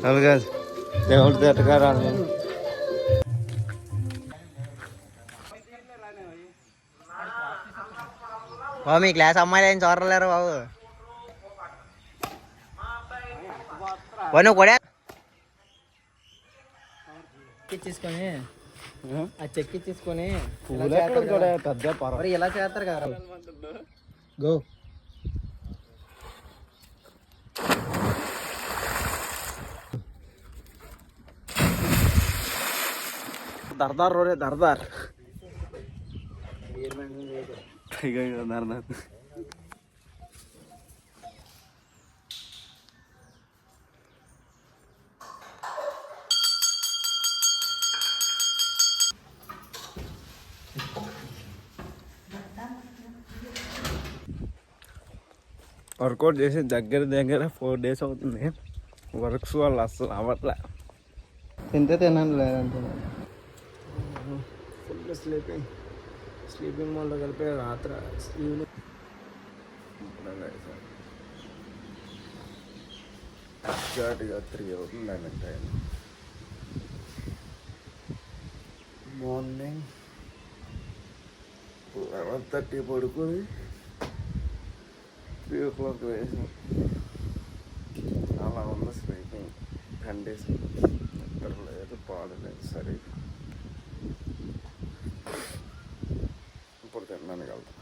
అలాగే దేవుడితో ఎట్టగా రాను. బాబు మీ క్లాస్ అమ్మాయిలు ఏం చూడలేరు బాబు. నువ్వు కూడా ఎక్కించేసుకొని ఆ చెక్కిచ్చేసుకొని ఇలా చేస్తారు కదా. గో దర్దార్ రోడే దర్దార్ దర్దార్ వర్కౌట్ చేసి దగ్గర 4 days అవుతుంది. వర్క్స్ వాళ్ళు అసలు అవ్వట్లే. తింటే తిన్నాను లేదంటే ఫుల్ స్లీపింగ్ మోడ్లో కలిపి రాత్రి ఈవినింగ్ ఎగ్జాక్ట్గా 3 అవుతుంది ఆయన టైం. మార్నింగ్ 11:30 పడుకొని 3 o'clock వేసి అలా ఉంది స్లీపింగ్. 10 days నిద్ర లేదు, పాడలేదు. సరే ఇప్పుడు తినడానికి వెళ్తాను.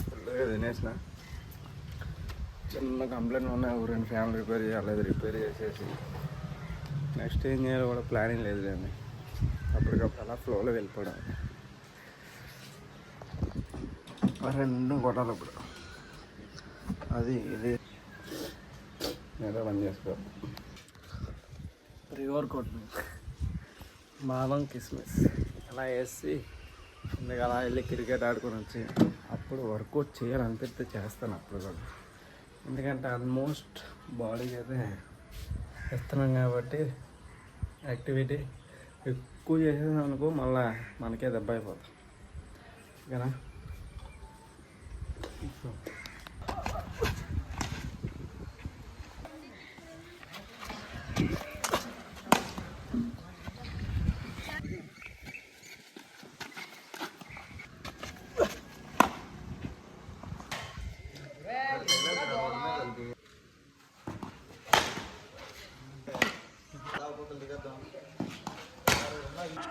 ఫుల్గా తినేసిన. చిన్న కంప్లైంట్ ఉన్నాయి, 2 ఫ్యాన్లు రిపేర్ చేయాలి. రిపేర్ చేసేసి నెక్స్ట్ ఏం చేయాలో కూడా ప్లానింగ్ లేదు లేండి. అప్పటికప్పుడు అలా ఫ్లోలో వెళ్ళిపోవడం. 2 కొట్టాలి ఇప్పుడు. అది ఇది ఏదో పని చేసుకో. ప్రీ-వర్కౌట్ బాదం కిస్మిస్ అలా వేసి ఇందుకు అలా వెళ్ళి క్రికెట్ ఆడుకొని వచ్చి అప్పుడు వర్కౌట్ చేయాలనిపిస్తే చేస్తాను అప్పుడు కూడా. ఎందుకంటే ఆల్మోస్ట్ బాడీకి అయితే ఇస్తున్నాం కాబట్టి యాక్టివిటీ ఎక్కువ చేసేది అనుకో మళ్ళీ మనకే దెబ్బ అయిపోతాం ఓకేనా.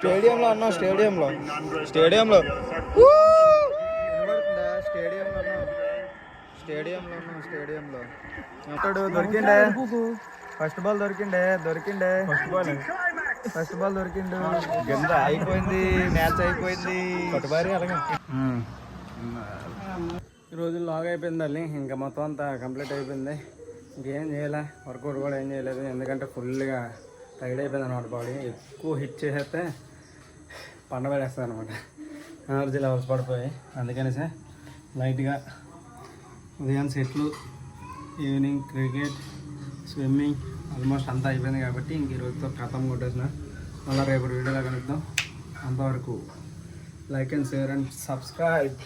స్టేడియంలో అన్నా స్టేడియంలో స్టేడియంలో దొరికిండే ఫస్ట్ బాల్ దొరికిండే గంద అయిపోయింది, మ్యాచ్ అయిపోయింది. ఈరోజు లాగ్ అయిపోయింది అల్లి, ఇంకా మొత్తం అంతా కంప్లీట్ అయిపోయింది. ఇంకేం చేయలే, వర్కౌట్ కూడా ఏం చేయలేదు. ఎందుకంటే ఫుల్గా టైర్డ్ అయిపోయింది అనమాట. బాడీ ఎక్కువ హిట్ చేసేస్తే పండబెడేస్తుంది అనమాట, ఎనర్జీ లెవెల్స్ పడిపోయి. అందుకనేసే లైట్గా ఉదయం సెట్లు, ఈవినింగ్ క్రికెట్, స్విమ్మింగ్ ఆల్మోస్ట్ అంతా అయిపోయింది కాబట్టి ఇంక ఈరోజుతో ఖతం కొట్టేసిన. మళ్ళీ రేపు వీడియోలో కలుద్దాం. అంతవరకు like and share and subscribe.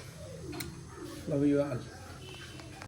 Love you all.